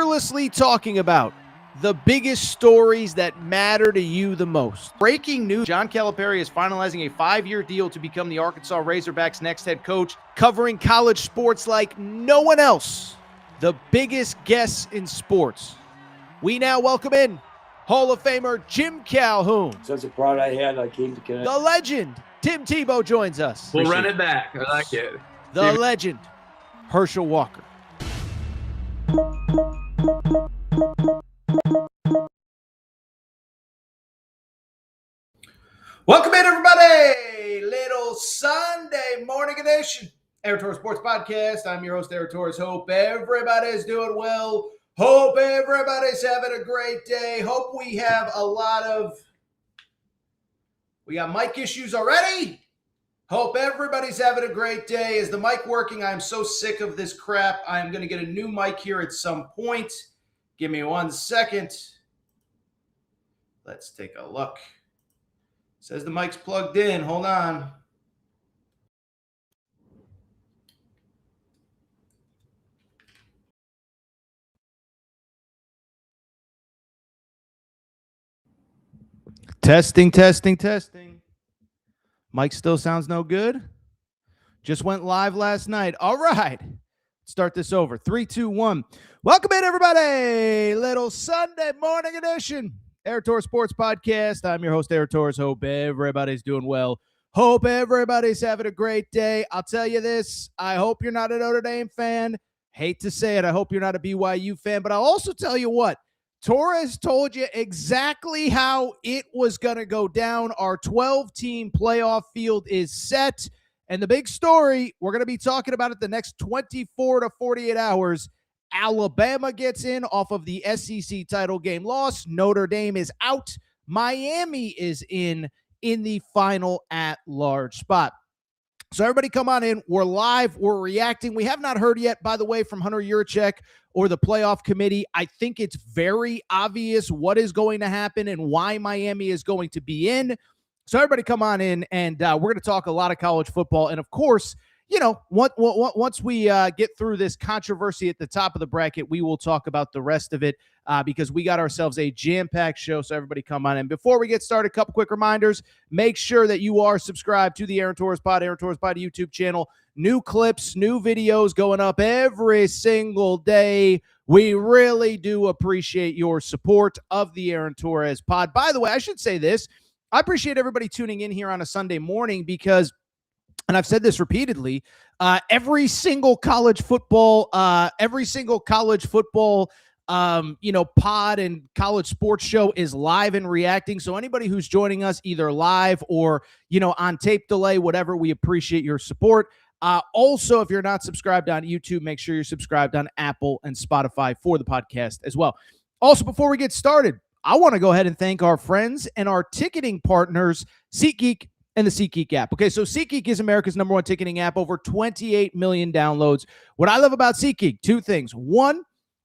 fearlessly talking about the biggest stories that matter to you the most. Breaking news, John Calipari is finalizing a 5-year deal to become the Arkansas Razorbacks' next head coach, covering college sports like no one else. The biggest guests in sports. We now welcome in Hall of Famer Jim Calhoun. Such a pride I had, I came to Connecticut. The legend, Tim Tebow, joins us. We'll run it back. I like it. The legend, Herschel Walker. Welcome in, everybody. Little Sunday morning edition, Torres Sports Podcast. I'm your host, Torres. Hope everybody's doing well. Hope everybody's having a great day. Hope we have we got mic issues already. Hope everybody's having a great day. Is the mic working? I'm so sick of this crap. I am going to get a new mic here at some point. Give me 1 second. Let's take a look. Says the mic's plugged in. Hold on. Testing. Mic still sounds no good. Just went live last night. All right. Start this over. 3, 2, 1. Welcome in, everybody. Little Sunday morning edition, Torres Sports Podcast. I'm your host, Torres. Hope everybody's doing well. Hope everybody's having a great day. I'll tell you this. I hope you're not a Notre Dame fan. Hate to say it. I hope you're not a BYU fan. But I'll also tell you what. Torres told you exactly how it was going to go down. Our 12-team playoff field is set. And the big story, we're going to be talking about it the next 24 to 48 hours. Alabama gets in off of the SEC title game loss. Notre Dame is out. Miami is in the final at-large spot. So everybody come on in. We're live. We're reacting. We have not heard yet, by the way, from Hunter Yurachek or the playoff committee. I think it's very obvious what is going to happen and why Miami is going to be in. So everybody come on in, and we're going to talk a lot of college football. And, of course, you know, once we get through this controversy at the top of the bracket, we will talk about the rest of it because we got ourselves a jam-packed show. So everybody come on in. Before we get started, a couple quick reminders. Make sure that you are subscribed to the Aaron Torres Pod YouTube channel. New clips, new videos going up every single day. We really do appreciate your support of the Aaron Torres Pod. By the way, I should say this. I appreciate everybody tuning in here on a Sunday morning because, and I've said this repeatedly, every single college football, pod and college sports show is live and reacting. So anybody who's joining us either live or, on tape delay, whatever, we appreciate your support. Also, if you're not subscribed on YouTube, make sure you're subscribed on Apple and Spotify for the podcast as well. Also, before we get started, I want to go ahead and thank our friends and our ticketing partners, SeatGeek and the SeatGeek app. Okay, so SeatGeek is America's #1 ticketing app, over 28 million downloads. What I love about SeatGeek, two things. One,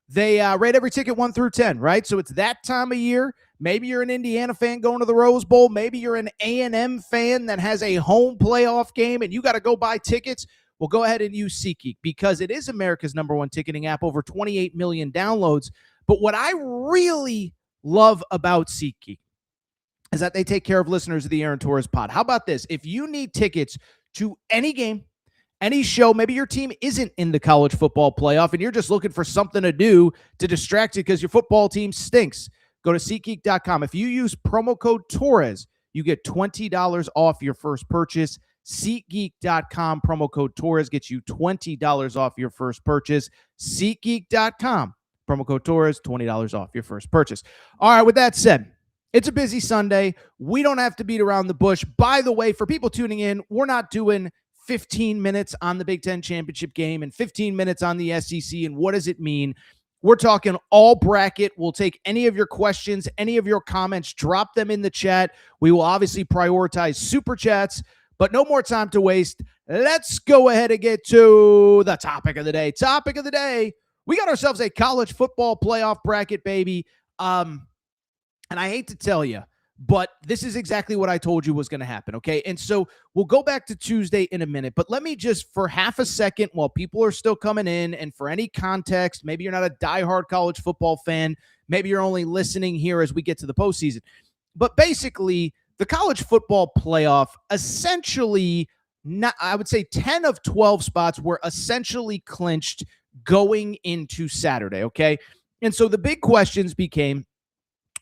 they rate every ticket 1 through 10, right? So it's that time of year. Maybe you're an Indiana fan going to the Rose Bowl. Maybe you're an A&M fan that has a home playoff game and you got to go buy tickets. Well, go ahead and use SeatGeek because it is America's #1 ticketing app, over 28 million downloads. But what I really love about SeatGeek is that they take care of listeners of the Aaron Torres Pod. How about this? If you need tickets to any game, any show, maybe your team isn't in the college football playoff and you're just looking for something to do to distract you because your football team stinks, go to SeatGeek.com. If you use promo code Torres, you get $20 off your first purchase. SeatGeek.com, promo code Torres gets you $20 off your first purchase. SeatGeek.com. Promo code Torres, $20 off your first purchase. All right, with that said, it's a busy Sunday. We don't have to beat around the bush. By the way, for people tuning in, we're not doing 15 minutes on the Big Ten championship game and 15 minutes on the SEC and what does it mean. We're talking all bracket. We'll take any of your questions, any of your comments, drop them in the chat. We will obviously prioritize super chats, but no more time to waste. Let's go ahead and get to the topic of the day. Topic of the day. We got ourselves a college football playoff bracket, baby. And I hate to tell you, But this is exactly what I told you was going to happen, okay? And so we'll go back to Tuesday in a minute, but let me just, for half a second, while people are still coming in, and for any context, maybe you're not a diehard college football fan, maybe you're only listening here as we get to the postseason. But basically, the college football playoff essentially, I would say 10 of 12 spots were essentially clinched going into Saturday, okay? And so the big questions became,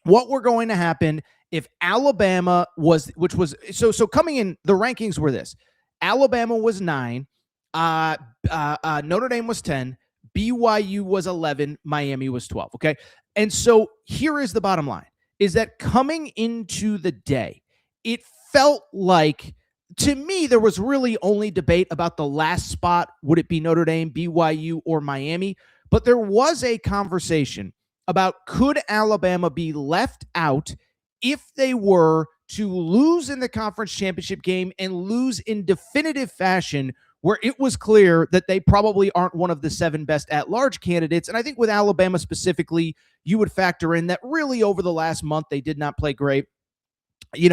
what were going to happen if Alabama was, which was, so coming in, the rankings were this: Alabama was 9, Notre Dame was 10, BYU was 11, Miami was 12, okay? And so here is the bottom line, is that coming into the day, it felt like, to me, there was really only debate about the last spot. Would it be Notre Dame, BYU, or Miami? But there was a conversation about, could Alabama be left out if they were to lose in the conference championship game and lose in definitive fashion, where it was clear that they probably aren't one of the 7 best at-large candidates. And I think with Alabama specifically, you would factor in that really over the last month, they did not play great.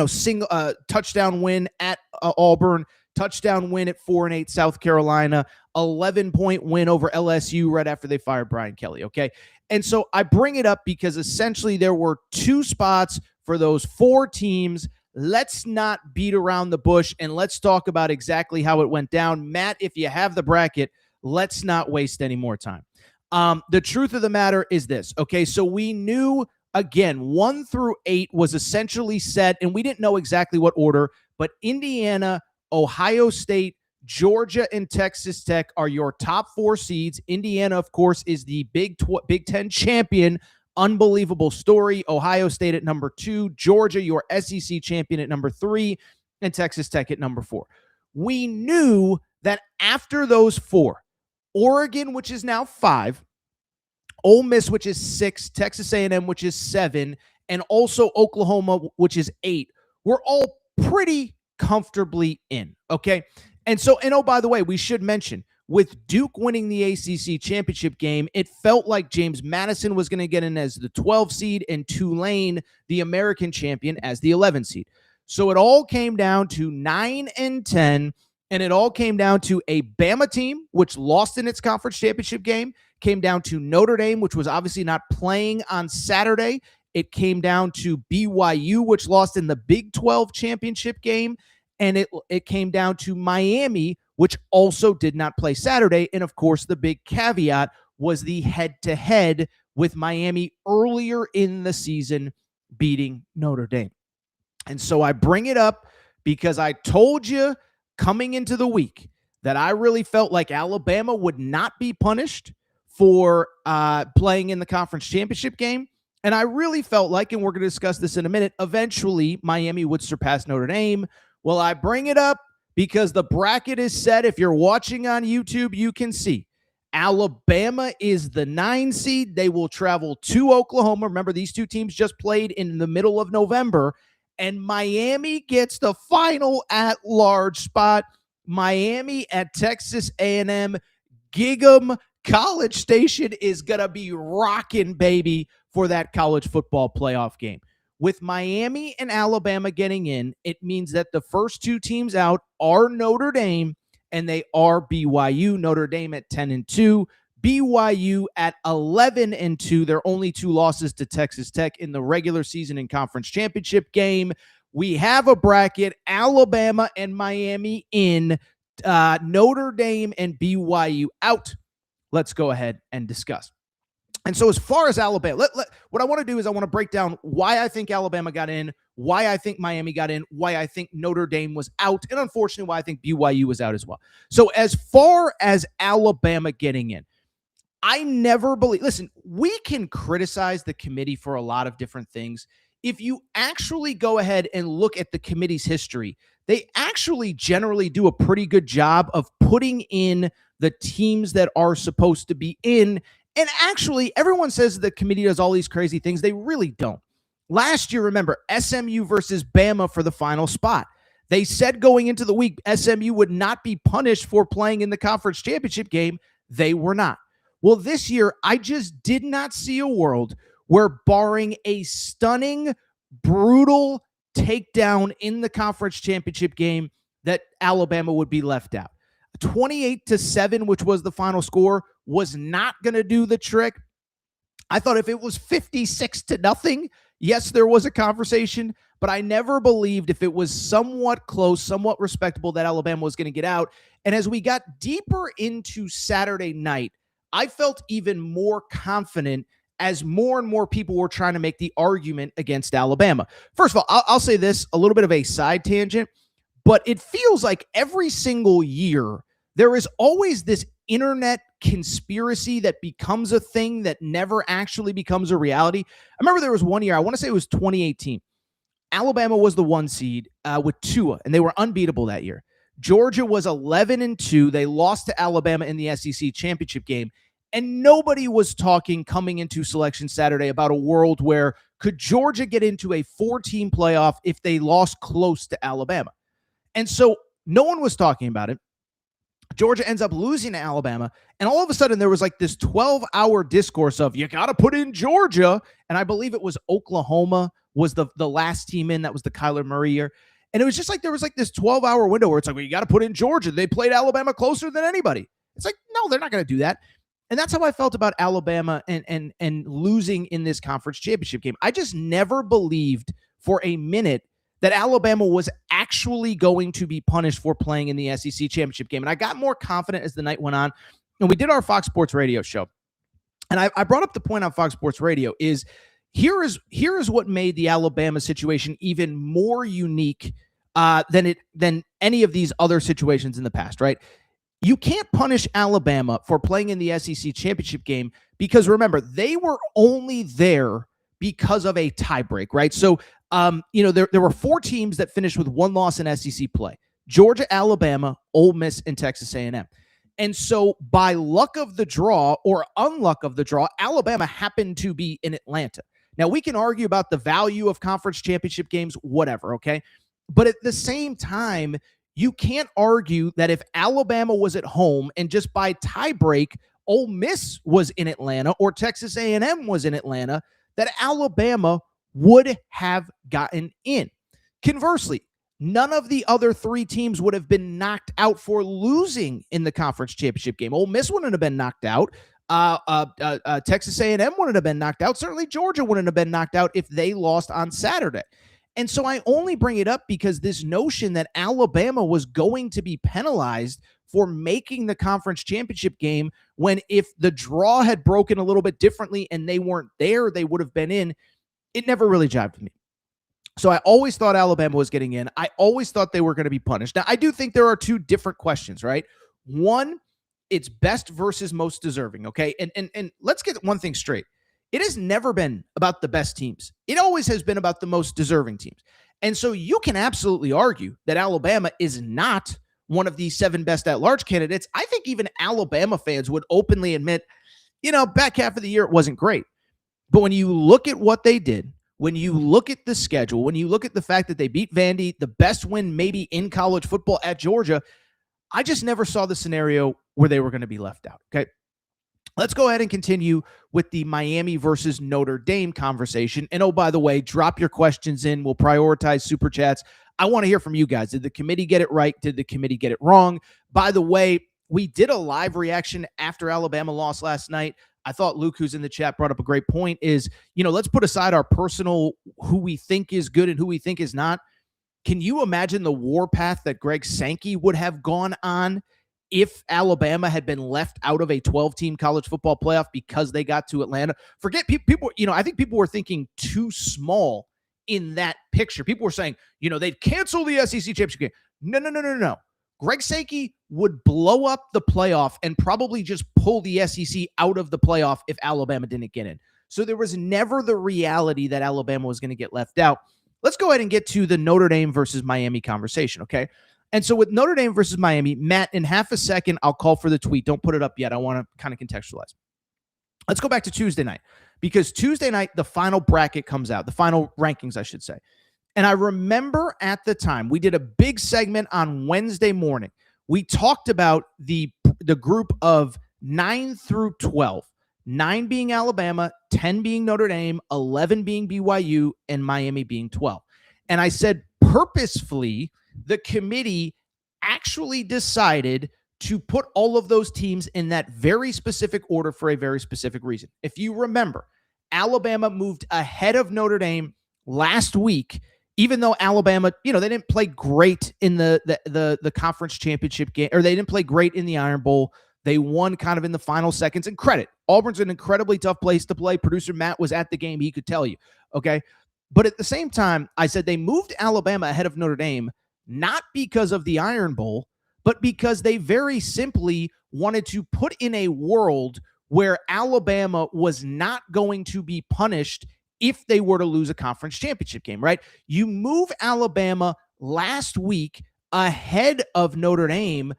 Single touchdown win at Auburn, touchdown win at 4-8 South Carolina, 11-point win over LSU right after they fired Brian Kelly, okay? And so I bring it up because essentially there were 2 spots for those 4 teams. Let's not beat around the bush, and let's talk about exactly how it went down. Matt, if you have the bracket, let's not waste any more time. The truth of the matter is this, okay? So we knew, again, 1 through 8 was essentially set, and we didn't know exactly what order, but Indiana, Ohio State, Georgia, and Texas Tech are your top 4 seeds. Indiana, of course, is the Big Ten champion. Unbelievable story. Ohio State at number 2, Georgia, your SEC champion, at number 3, and Texas Tech at number 4. We knew that after those 4, Oregon, which is now 5, Ole Miss, which is 6, Texas A&M, which is 7, and also Oklahoma, which is 8, we're all pretty comfortably in, okay? And so, oh, by the way, we should mention, with Duke winning the ACC championship game, it felt like James Madison was going to get in as the 12 seed and Tulane, the American champion, as the 11 seed. So it all came down to 9 and 10, and it all came down to a Bama team, which lost in its conference championship game, came down to Notre Dame, which was obviously not playing on Saturday. It came down to BYU, which lost in the Big 12 championship game, and it came down to Miami, which also did not play Saturday. And of course, the big caveat was the head-to-head with Miami earlier in the season beating Notre Dame. And so I bring it up because I told you coming into the week that I really felt like Alabama would not be punished for playing in the conference championship game. And I really felt like, and we're going to discuss this in a minute, eventually Miami would surpass Notre Dame. Well, I bring it up because the bracket is set. If you're watching on YouTube, you can see Alabama is the 9 seed. They will travel to Oklahoma. Remember, these 2 teams just played in the middle of November, and Miami gets the final at-large spot. Miami at Texas A&M. Gig'em College Station is going to be rocking, baby, for that college football playoff game. With Miami and Alabama getting in, it means that the first 2 teams out are Notre Dame and they are BYU. Notre Dame at 10-2, BYU at 11-2. Their only 2 losses to Texas Tech in the regular season and conference championship game. We have a bracket: Alabama and Miami in, Notre Dame and BYU out. Let's go ahead and discuss. And so as far as Alabama, what I want to do is I want to break down why I think Alabama got in, why I think Miami got in, why I think Notre Dame was out, and unfortunately why I think BYU was out as well. So as far as Alabama getting in, I never believe, listen, we can criticize the committee for a lot of different things. If you actually go ahead and look at the committee's history, they actually generally do a pretty good job of putting in the teams that are supposed to be in. And actually, everyone says the committee does all these crazy things. They really don't. Last year, remember, SMU versus Bama for the final spot. They said going into the week, SMU would not be punished for playing in the conference championship game. They were not. Well, this year, I just did not see a world where, barring a stunning, brutal takedown in the conference championship game that Alabama would be left out. 28-7, which was the final score, was not going to do the trick. I thought if it was 56-0, yes, there was a conversation, but I never believed if it was somewhat close, somewhat respectable, that Alabama was going to get out. And as we got deeper into Saturday night, I felt even more confident as more and more people were trying to make the argument against Alabama. First of all, I'll say this, a little bit of a side tangent, but it feels like every single year there is always this internet conspiracy that becomes a thing that never actually becomes a reality. I remember there was one year, I want to say it was 2018. Alabama was the 1 seed with Tua, and they were unbeatable that year. Georgia was 11-2. They lost to Alabama in the SEC championship game. And nobody was talking coming into Selection Saturday about a world where could Georgia get into a 4-team playoff if they lost close to Alabama? And so no one was talking about it. Georgia ends up losing to Alabama. And all of a sudden there was like this 12-hour discourse of you got to put in Georgia. And I believe it was Oklahoma was the last team in. That was the Kyler Murray year. And it was just like there was like this 12-hour window where it's like, well, you got to put in Georgia. They played Alabama closer than anybody. It's like, no, they're not going to do that. And that's how I felt about Alabama and losing in this conference championship game. I just never believed for a minute that Alabama was actually going to be punished for playing in the SEC championship game. And I got more confident as the night went on. And we did our Fox Sports Radio show. And I brought up the point on Fox Sports Radio is here is what made the Alabama situation even more unique than any of these other situations in the past, right? You can't punish Alabama for playing in the SEC championship game because, remember, they were only there because of a tiebreak, right? So, there were 4 teams that finished with 1 loss in SEC play: Georgia, Alabama, Ole Miss, and Texas A&M. And so, by luck of the draw or unluck of the draw, Alabama happened to be in Atlanta. Now, we can argue about the value of conference championship games, whatever, okay? But at the same time, you can't argue that if Alabama was at home and just by tiebreak, Ole Miss was in Atlanta or Texas A&M was in Atlanta, that Alabama would have gotten in. Conversely, none of the other 3 teams would have been knocked out for losing in the conference championship game. Ole Miss wouldn't have been knocked out. Texas A&M wouldn't have been knocked out. Certainly Georgia wouldn't have been knocked out if they lost on Saturday. And so I only bring it up because this notion that Alabama was going to be penalized for making the conference championship game when if the draw had broken a little bit differently and they weren't there, they would have been in, it never really jived with me. So I always thought Alabama was getting in. I always thought they were going to be punished. Now, I do think there are 2 different questions, right? One, it's best versus most deserving, okay? And let's get one thing straight. It has never been about the best teams. It always has been about the most deserving teams. And so you can absolutely argue that Alabama is not one of the 7 best at-large candidates. I think even Alabama fans would openly admit, back half of the year, it wasn't great. But when you look at what they did, when you look at the schedule, when you look at the fact that they beat Vandy, the best win maybe in college football at Georgia, I just never saw the scenario where they were going to be left out, okay? Let's go ahead and continue with the Miami versus Notre Dame conversation. And oh, by the way, drop your questions in. We'll prioritize super chats. I want to hear from you guys. Did the committee get it right? Did the committee get it wrong? By the way, we did a live reaction after Alabama lost last night. I thought Luke, who's in the chat, brought up a great point is, let's put aside our personal, who we think is good and who we think is not. Can you imagine the warpath that Greg Sankey would have gone on if Alabama had been left out of a 12-team college football playoff because they got to Atlanta? Forget people, I think people were thinking too small in that picture. People were saying, they'd cancel the SEC championship game. No. Greg Sankey would blow up the playoff and probably just pull the SEC out of the playoff if Alabama didn't get in. So there was never the reality that Alabama was going to get left out. Let's go ahead and get to the Notre Dame versus Miami conversation, okay? And so with Notre Dame versus Miami, Matt, in half a second, I'll call for the tweet. Don't put it up yet. I want to kind of contextualize. Let's go back to Tuesday night, because Tuesday night, the final bracket comes out, the final rankings, I should say. And I remember at the time, we did a big segment on Wednesday morning. We talked about the group of 9 through 12, 9 being Alabama, 10 being Notre Dame, 11 being BYU, and Miami being 12. And I said purposefully, the committee actually decided to put all of those teams in that very specific order for a very specific reason. If you remember, Alabama moved ahead of Notre Dame last week, even though Alabama, they didn't play great in the conference championship game, or they didn't play great in the Iron Bowl. They won kind of in the final seconds. And credit, Auburn's an incredibly tough place to play. Producer Matt was at the game. He could tell you, okay? But at the same time, I said they moved Alabama ahead of Notre Dame, not because of the Iron Bowl, but because they very simply wanted to put in a world where Alabama was not going to be punished if they were to lose a conference championship game, right? You move Alabama last week ahead of Notre Dame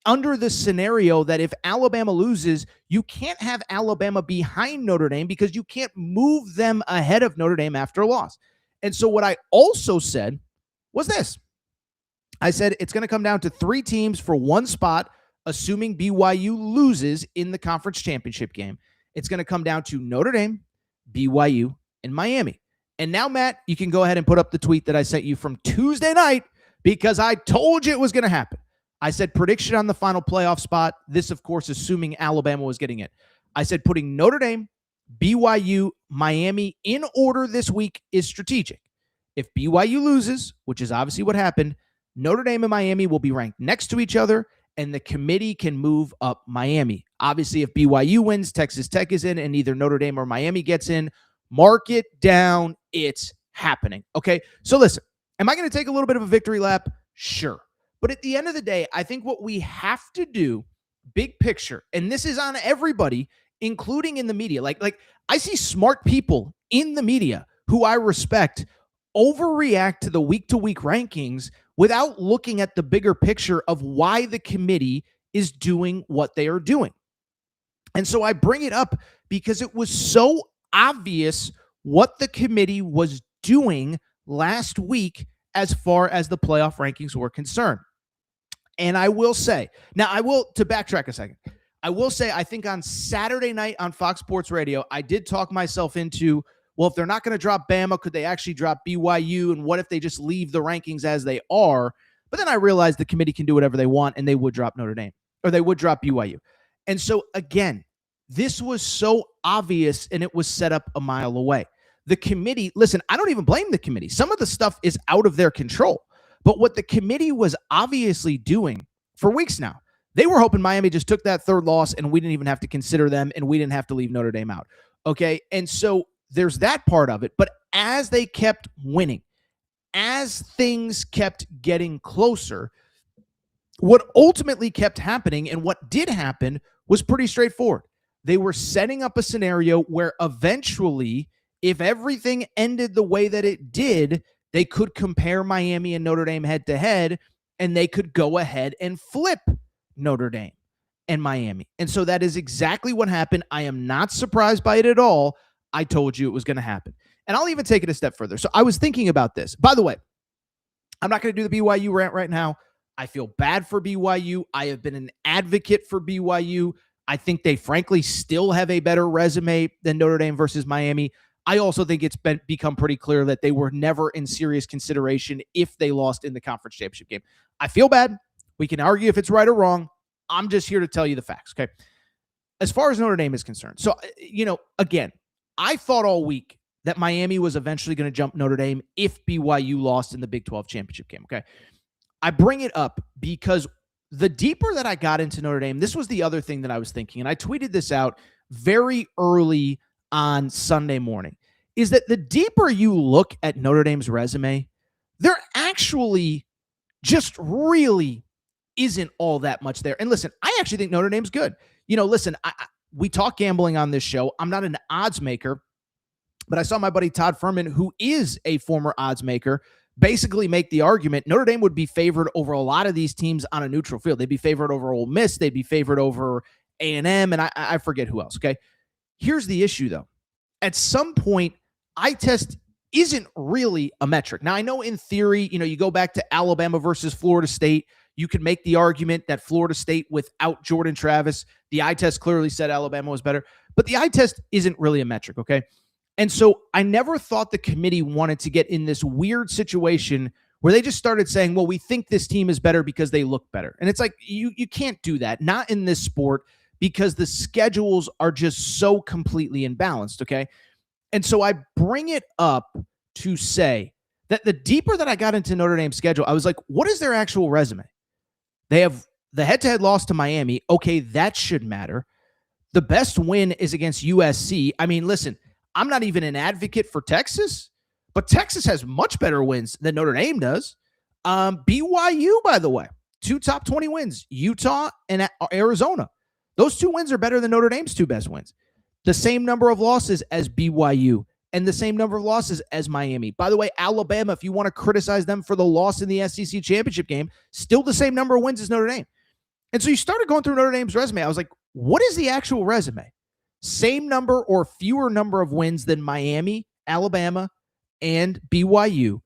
under the scenario that if Alabama loses, you can't have Alabama behind Notre Dame because you can't move them ahead of Notre Dame after a loss. And so what I also said was this. I said it's going to come down to 3 teams for 1 spot, assuming BYU loses in the conference championship game. It's going to come down to Notre Dame, BYU, and Miami. And now, Matt, you can go ahead and put up the tweet that I sent you from Tuesday night because I told you it was going to happen. I said prediction on the final playoff spot. This, of course, assuming Alabama was getting it. I said putting Notre Dame, BYU, Miami in order this week is strategic. If BYU loses, which is obviously what happened, Notre Dame and Miami will be ranked next to each other, and the committee can move up Miami. Obviously, if BYU wins, Texas Tech is in, and either Notre Dame or Miami gets in. Mark it down. It's happening. Okay, so listen, am I going to take a little bit of a victory lap? Sure. But at the end of the day, I think what we have to do, big picture, and this is on everybody, including in the media. Like I see smart people in the media who I respect overreact to the week-to-week rankings without looking at the bigger picture of why the committee is doing what they are doing. And so I bring it up because it was so obvious what the committee was doing last week as far as the playoff rankings were concerned. And I will say, to backtrack a second, I will say, I think on Saturday night on Fox Sports Radio, I did talk myself into, well, if they're not going to drop Bama, could they actually drop BYU? And what if they just leave the rankings as they are? But then I realized the committee can do whatever they want, and they would drop Notre Dame, or they would drop BYU. And so, again, this was so obvious, and it was set up a mile away. The committee, listen, I don't even blame the committee. Some of the stuff is out of their control. But what the committee was obviously doing for weeks now, they were hoping Miami just took that 3rd loss and we didn't even have to consider them and we didn't have to leave Notre Dame out. Okay. And so there's that part of it. But as they kept winning, as things kept getting closer, what ultimately kept happening and what did happen was pretty straightforward. They were setting up a scenario where eventually, if everything ended the way that it did, they could compare Miami and Notre Dame head to head, and they could go ahead and flip Notre Dame and Miami. And so that is exactly what happened. I am not surprised by it at all. I told you it was going to happen. And I'll even take it a step further. So I was thinking about this. By the way, I'm not going to do the BYU rant right now. I feel bad for BYU. I have been an advocate for BYU. I think they frankly still have a better resume than Notre Dame versus Miami. I also think it's become pretty clear that they were never in serious consideration if they lost in the conference championship game. I feel bad. We can argue if it's right or wrong. I'm just here to tell you the facts, okay? As far as Notre Dame is concerned. So, again, I thought all week that Miami was eventually going to jump Notre Dame if BYU lost in the Big 12 championship game, okay? I bring it up because the deeper that I got into Notre Dame, this was the other thing that I was thinking, and I tweeted this out very early on Sunday morning, is that the deeper you look at Notre Dame's resume, there actually just really isn't all that much there. And listen, I actually think Notre Dame's good. Listen, we talk gambling on this show. I'm not an odds maker, but I saw my buddy Todd Furman, who is a former odds maker, basically make the argument Notre Dame would be favored over a lot of these teams on a neutral field. They'd be favored over Ole Miss. They'd be favored over A&M, and I forget who else, okay? Here's the issue, though. At some point, eye test isn't really a metric. Now, I know in theory, you go back to Alabama versus Florida State. You could make the argument that Florida State without Jordan Travis, the eye test clearly said Alabama was better. But the eye test isn't really a metric, okay? And so I never thought the committee wanted to get in this weird situation where they just started saying, well, we think this team is better because they look better. And it's like, you can't do that. Not in this sport, because the schedules are just so completely imbalanced, okay? And so I bring it up to say that the deeper that I got into Notre Dame's schedule, I was like, what is their actual resume? They have the head-to-head loss to Miami. Okay, that should matter. The best win is against USC. I mean, listen, I'm not even an advocate for Texas, but Texas has much better wins than Notre Dame does. BYU, by the way, 2 top 20 wins, Utah and Arizona. Those 2 wins are better than Notre Dame's 2 best wins. The same number of losses as BYU and the same number of losses as Miami. By the way, Alabama, if you want to criticize them for the loss in the SEC championship game, still the same number of wins as Notre Dame. And so you started going through Notre Dame's resume. I was like, what is the actual resume? Same number or fewer number of wins than Miami, Alabama, and BYU.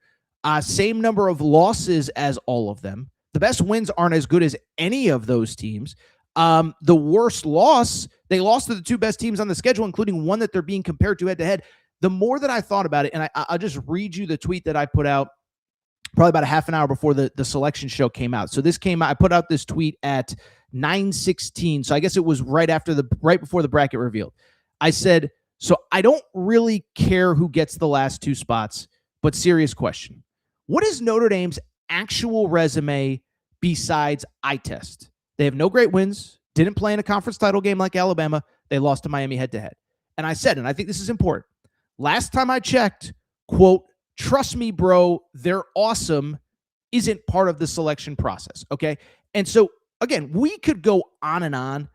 Same number of losses as all of them. The best wins aren't as good as any of those teams. The worst loss, they lost to the 2 best teams on the schedule, including one that they're being compared to head-to-head. The more that I thought about it, and I'll just read you the tweet that I put out probably about a half an hour before the selection show came out. So this came out, I put out this tweet at 9:16. So I guess it was right before the bracket revealed. I said, so I don't really care who gets the last 2 spots, but serious question. What is Notre Dame's actual resume besides eye test? They have no great wins, didn't play in a conference title game like Alabama. They lost to Miami head-to-head. And I said, and I think this is important, last time I checked, quote, trust me, bro, they're awesome isn't part of the selection process, okay? And so, again, we could go on and on.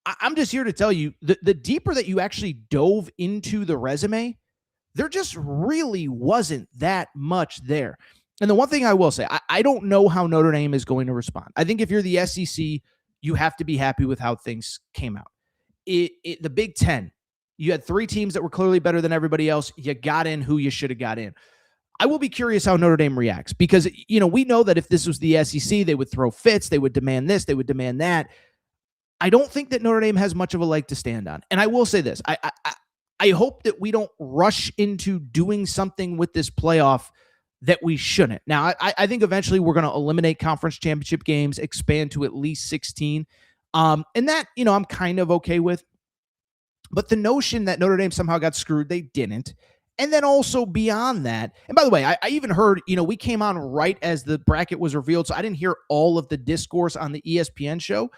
I'm just here to tell you, the deeper that you actually dove into the resume, there just really wasn't that much there. And the one thing I will say, I don't know how Notre Dame is going to respond. I think if you're the SEC, you have to be happy with how things came out. The Big Ten, you had 3 teams that were clearly better than everybody else. You got in who you should have got in. I will be curious how Notre Dame reacts because, we know that if this was the SEC, they would throw fits. They would demand this. They would demand that. I don't think that Notre Dame has much of a leg to stand on. And I will say this. I hope that we don't rush into doing something with this playoff that we shouldn't. Now, I think eventually we're going to eliminate conference championship games, expand to at least 16. And that, I'm kind of okay with. But the notion that Notre Dame somehow got screwed, they didn't. And then also beyond that, and by the way, I even heard, we came on right as the bracket was revealed, so I didn't hear all of the discourse on the ESPN show.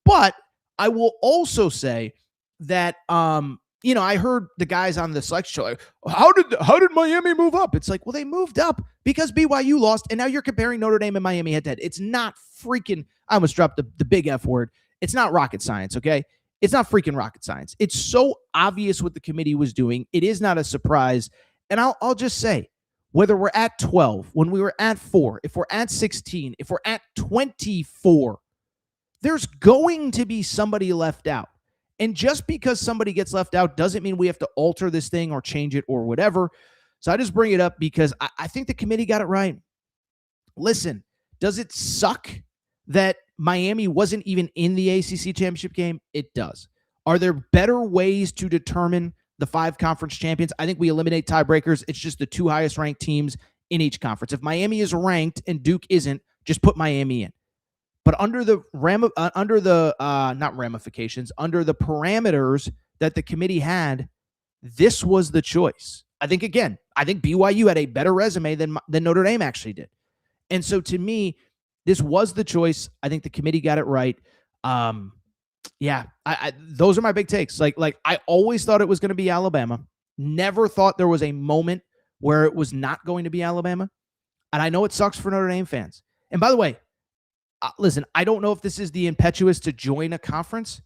But I will also say that, I heard the guys on the selection show, like, how did Miami move up? It's like, well, they moved up because BYU lost, and now you're comparing Notre Dame and Miami head-to-head. It's not freaking, I almost dropped the big F word. It's not rocket science, okay? It's not freaking rocket science. It's so obvious what the committee was doing. It is not a surprise. And I'll just say, whether we're at 12, when we were at 4, if we're at 16, if we're at 24, there's going to be somebody left out. And just because somebody gets left out doesn't mean we have to alter this thing or change it or whatever. So I just bring it up because I think the committee got it right. Listen, does it suck that Miami wasn't even in the ACC championship game? It does. Are there better ways to determine the 5 conference champions? I think we eliminate tiebreakers. It's just the 2 highest ranked teams in each conference. If Miami is ranked and Duke isn't, just put Miami in. But under the parameters that the committee had, this was the choice. I think BYU had a better resume than Notre Dame actually did. And so to me, this was the choice. I think the committee got it right. Those are my big takes. Like I always thought it was going to be Alabama. Never thought there was a moment where it was not going to be Alabama. And I know it sucks for Notre Dame fans. And by the way, listen, I don't know if this is the impetuous to join a conference,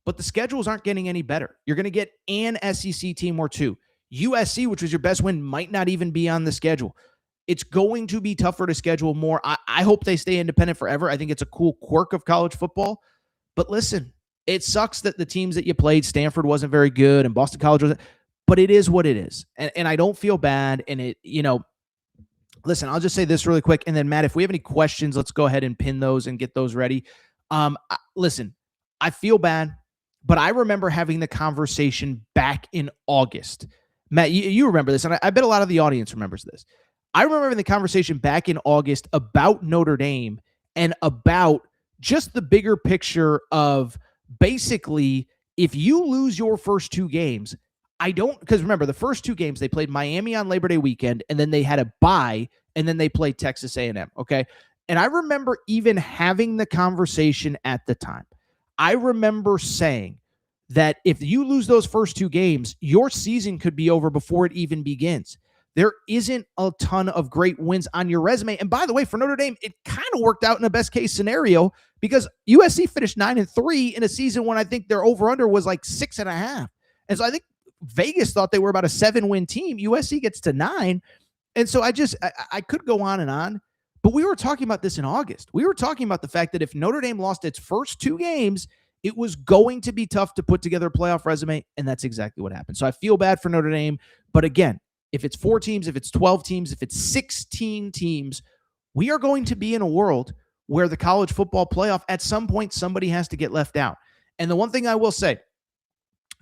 but the schedules aren't getting any better. You're going to get an SEC team or 2. USC, which was your best win, might not even be on the schedule. It's going to be tougher to schedule more. I hope they stay independent forever. I think it's a cool quirk of college football. But listen, it sucks that the teams that you played, Stanford wasn't very good and Boston College wasn't, but it is what it is. And I don't feel bad. And listen, I'll just say this really quick. And then Matt, if we have any questions, let's go ahead and pin those and get those ready. Listen, I feel bad, but I remember having the conversation back in August. Matt, you remember this, and I bet a lot of the audience remembers this. I remember having the conversation back in August about Notre Dame and about just the bigger picture of basically if you lose your first two games, because remember the first two games they played Miami on Labor Day weekend, and then they had a bye, and then they played Texas A&M. Okay, and I remember even having the conversation at the time. I remember saying that if you lose those first two games, your season could be over before it even begins. There isn't a ton of great wins on your resume. And by the way, for Notre Dame, it kind of worked out in a best case scenario because USC finished 9-3 in a season when I think their over-under was like 6.5. And so I think Vegas thought they were about a 7-win team. USC gets to 9. And so I could go on and on, but we were talking about this in August. We were talking about the fact that if Notre Dame lost its first two games, it was going to be tough to put together a playoff resume, and that's exactly what happened. So I feel bad for Notre Dame, but again, if it's 4 teams, if it's 12 teams, if it's 16 teams, we are going to be in a world where the college football playoff, at some point, somebody has to get left out. And the one thing I will say,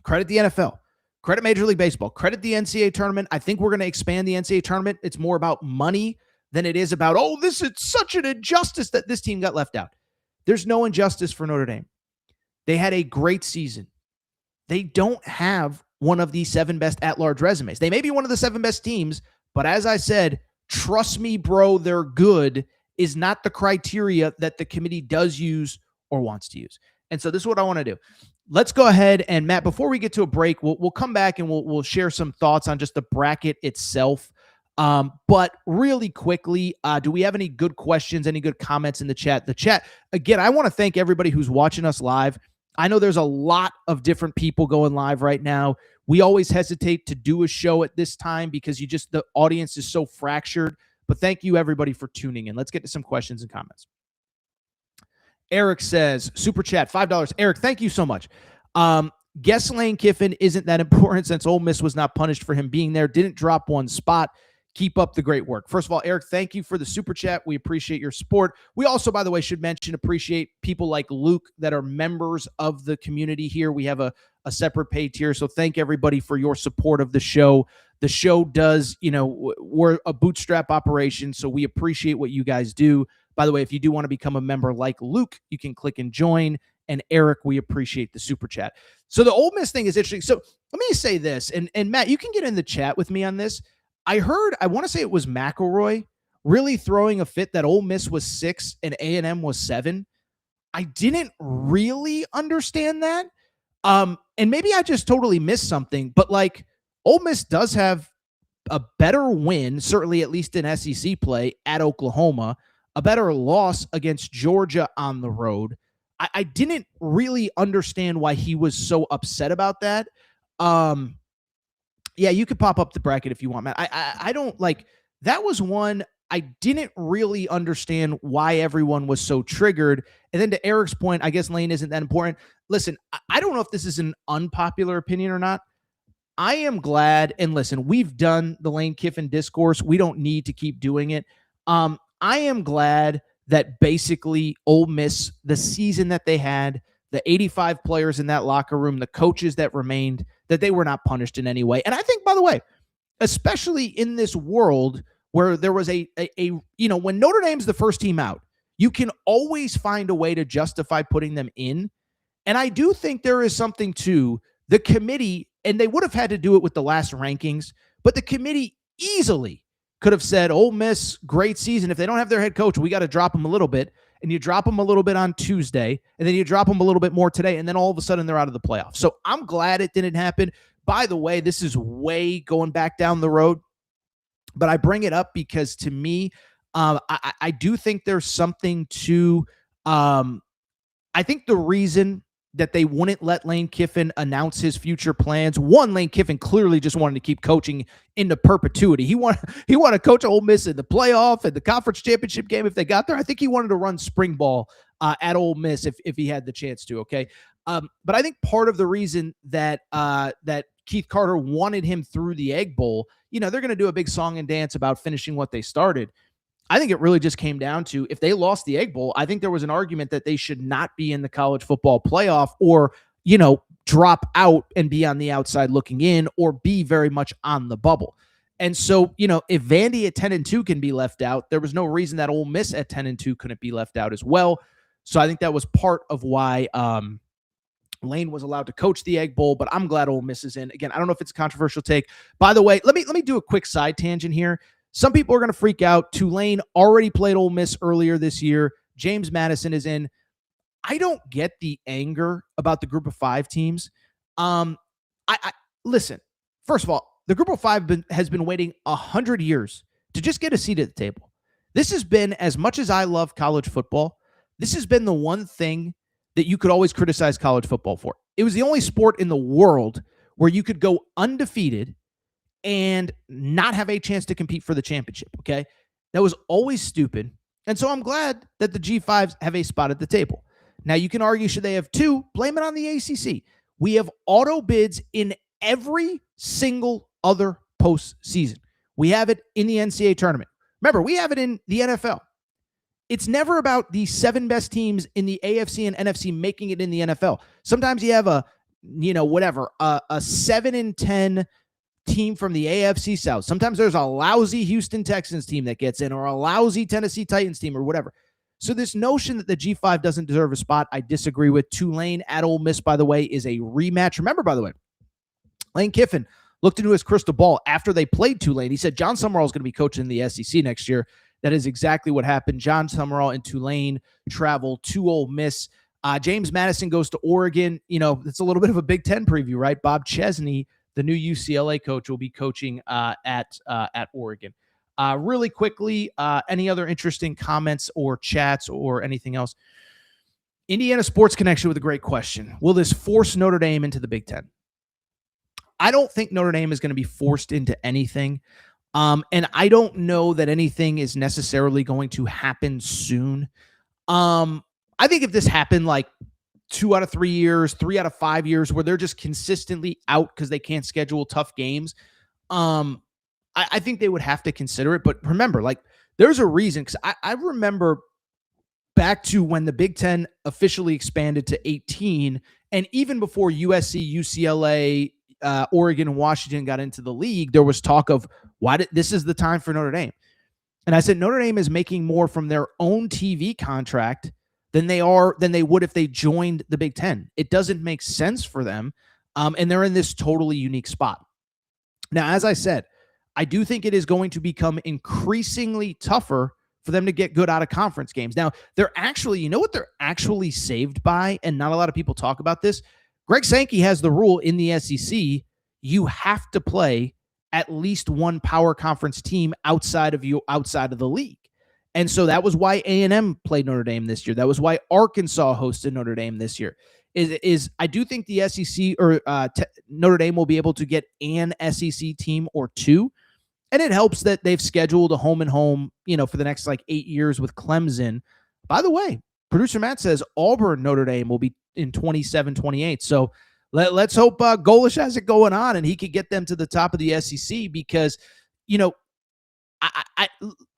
credit the NFL, credit Major League Baseball, credit the NCAA tournament. I think we're going to expand the NCAA tournament. It's more about money than it is about, this is such an injustice that this team got left out. There's no injustice for Notre Dame. They had a great season. They don't have one of the 7 best at-large resumes. They may be one of the 7 best teams, but as I said, trust me, bro, they're good is not the criteria that the committee does use or wants to use. And so this is what I want to do. Let's go ahead and, Matt, before we get to a break, we'll come back and we'll share some thoughts on just the bracket itself. But really quickly, do we have any good questions, any good comments in the chat? The chat, again, I want to thank everybody who's watching us live. I know there's a lot of different people going live right now. We always hesitate to do a show at this time because the audience is so fractured. But thank you, everybody, for tuning in. Let's get to some questions and comments. Eric says, super chat, $5. Eric, thank you so much. Guess Lane Kiffin isn't that important since Ole Miss was not punished for him being there. Didn't drop one spot. Keep up the great work. First of all, Eric, thank you for the super chat. We appreciate your support. We also, by the way, should mention, appreciate people like Luke that are members of the community here. We have a separate pay tier. So thank everybody for your support of the show. The show does, we're a bootstrap operation. So we appreciate what you guys do. By the way, if you do want to become a member like Luke, you can click and join. And Eric, we appreciate the super chat. So the Ole Miss thing is interesting. So let me say this, and Matt, you can get in the chat with me on this. I want to say it was McElroy really throwing a fit that Ole Miss was 6 and A&M was 7. I didn't really understand that. And maybe I just totally missed something, but like Ole Miss does have a better win, certainly at least in SEC play at Oklahoma, a better loss against Georgia on the road. I didn't really understand why he was so upset about that. Yeah, you could pop up the bracket if you want, Matt. I don't like that was one I didn't really understand why everyone was so triggered. And then to Eric's point, I guess Lane isn't that important. Listen, I don't know if this is an unpopular opinion or not. I am glad, and listen, we've done the Lane Kiffin discourse. We don't need to keep doing it. I am glad that basically Ole Miss, the season that they had, the 85 players in that locker room, the coaches that remained, that they were not punished in any way. And I think, by the way, especially in this world where there was when Notre Dame's the first team out, you can always find a way to justify putting them in. And I do think there is something to the committee, and they would have had to do it with the last rankings, but the committee easily could have said, Ole Miss, great season. If they don't have their head coach, we got to drop them a little bit. And you drop them a little bit on Tuesday, and then you drop them a little bit more today, and then all of a sudden they're out of the playoffs. So I'm glad it didn't happen. By the way, this is way going back down the road, but I bring it up because to me, I do think there's something to I think the reason that they wouldn't let Lane Kiffin announce his future plans. One, Lane Kiffin clearly just wanted to keep coaching into perpetuity. He wanted to coach Ole Miss in the playoff and the conference championship game if they got there. I think he wanted to run spring ball at Ole Miss if he had the chance to. Okay, but I think part of the reason that that Keith Carter wanted him through the Egg Bowl, they're going to do a big song and dance about finishing what they started. I think it really just came down to if they lost the Egg Bowl, I think there was an argument that they should not be in the college football playoff or, drop out and be on the outside looking in or be very much on the bubble. And so, if Vandy at 10-2 can be left out, there was no reason that Ole Miss at 10-2 couldn't be left out as well. So I think that was part of why Lane was allowed to coach the Egg Bowl, but I'm glad Ole Miss is in. Again, I don't know if it's a controversial take. By the way, let me do a quick side tangent here. Some people are going to freak out. Tulane already played Ole Miss earlier this year. James Madison is in. I don't get the anger about the Group of Five teams. I listen. First of all, the Group of Five has been waiting 100 years to just get a seat at the table. This has been, as much as I love college football, this has been the one thing that you could always criticize college football for. It was the only sport in the world where you could go undefeated and not have a chance to compete for the championship, okay? That was always stupid. And so I'm glad that the G5s have a spot at the table. Now, you can argue, should they have two? Blame it on the ACC. We have auto bids in every single other postseason. We have it in the NCAA tournament. Remember, we have it in the NFL. It's never about the 7 best teams in the AFC and NFC making it in the NFL. Sometimes you have a 7-10 team from the AFC South. Sometimes there's a lousy Houston Texans team that gets in, or a lousy Tennessee Titans team, or whatever. So this notion that the G5 doesn't deserve a spot, I disagree with. Tulane at Ole Miss, by the way, is a rematch. Remember, by the way, Lane Kiffin looked into his crystal ball after they played Tulane. He said John Summerall is going to be coaching in the SEC next year. That is exactly what happened. John Summerall and Tulane travel to Ole Miss. James Madison goes to Oregon. It's a little bit of a Big Ten preview, right? Bob Chesney, the new UCLA coach, will be coaching at Oregon. Really quickly, any other interesting comments or chats or anything else? Indiana Sports Connection with a great question. Will this force Notre Dame into the Big Ten? I don't think Notre Dame is going to be forced into anything. And I don't know that anything is necessarily going to happen soon. I think if this happened like 2 out of 3 years, 3 out of 5 years, where they're just consistently out because they can't schedule tough games, I think they would have to consider it. But remember, like, there's a reason, because I remember back to when the Big Ten officially expanded to 18, and even before USC, UCLA, Oregon, and Washington got into the league, there was talk of this is the time for Notre Dame. And I said Notre Dame is making more from their own TV contract than they would if they joined the Big Ten. It doesn't make sense for them, and they're in this totally unique spot. Now, as I said, I do think it is going to become increasingly tougher for them to get good out of conference games. Now, they're actually, you know what they're actually saved by, and not a lot of people talk about this? Greg Sankey has the rule in the SEC, you have to play at least one power conference team outside of the league. And so that was why A&M played Notre Dame this year. That was why Arkansas hosted Notre Dame this year. I do think the SEC or Notre Dame will be able to get an SEC team or two. And it helps that they've scheduled a home and home, for the next 8 years with Clemson. By the way, producer Matt says Auburn Notre Dame will be in 27, 28. So let's hope Golish has it going on and he could get them to the top of the SEC, because, I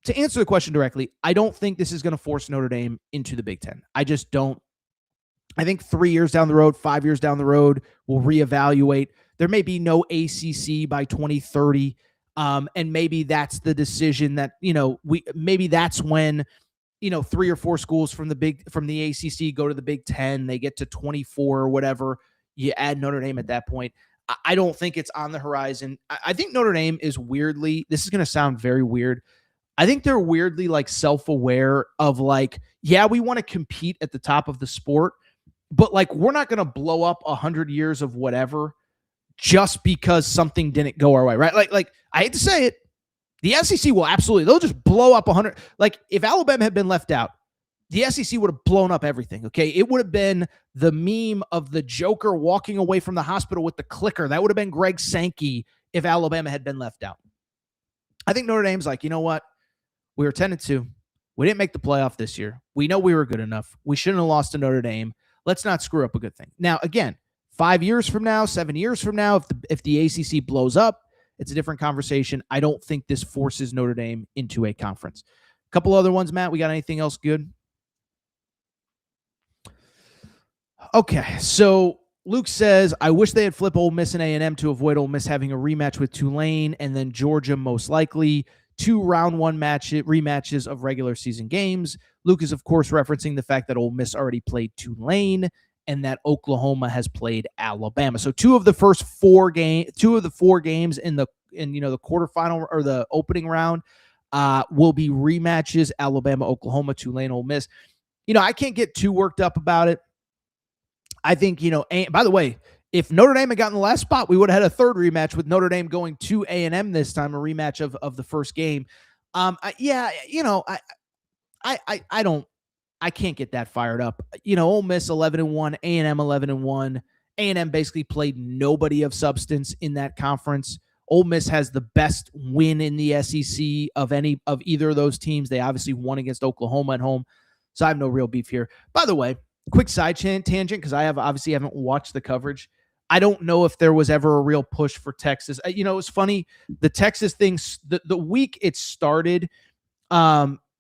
to answer the question directly, I don't think this is going to force Notre Dame into the Big Ten. I just don't. I think 3 years down the road, 5 years down the road, we'll reevaluate. There may be no ACC by 2030. And maybe that's the decision that, maybe that's when, 3 or 4 schools from the ACC go to the Big Ten, they get to 24 or whatever. You add Notre Dame at that point. I don't think it's on the horizon. I think Notre Dame is weirdly, this is going to sound very weird. I think they're weirdly self-aware of yeah, we want to compete at the top of the sport, but we're not going to blow up 100 years of whatever just because something didn't go our way, right? I hate to say it, the SEC will absolutely, they'll just blow up 100. If Alabama had been left out, the SEC would have blown up everything, okay? It would have been the meme of the Joker walking away from the hospital with the clicker. That would have been Greg Sankey if Alabama had been left out. I think Notre Dame's you know what? We were 10-2. We didn't make the playoff this year. We know we were good enough. We shouldn't have lost to Notre Dame. Let's not screw up a good thing. Now, again, 5 years from now, 7 years from now, if the ACC blows up, it's a different conversation. I don't think this forces Notre Dame into a conference. A couple other ones, Matt. We got anything else good? Okay, so Luke says, I wish they had flipped Ole Miss and A&M to avoid Ole Miss having a rematch with Tulane and then Georgia most likely. 2 round 1 rematches of regular season games. Luke is, of course, referencing the fact that Ole Miss already played Tulane and that Oklahoma has played Alabama. So 2 of the 4 games in the quarterfinal or the opening round will be rematches: Alabama, Oklahoma, Tulane, Ole Miss. I can't get too worked up about it. I think, by the way, if Notre Dame had gotten the last spot, we would have had a third rematch with Notre Dame going to A&M this time, a rematch of the first game. I can't get that fired up. Ole Miss 11-1, A&M 11-1. A&M basically played nobody of substance in that conference. Ole Miss has the best win in the SEC of either of those teams. They obviously won against Oklahoma at home, so I have no real beef here. By the way, quick side tangent, because I haven't watched the coverage. I don't know if there was ever a real push for Texas. It was funny. The Texas thing, the week it started,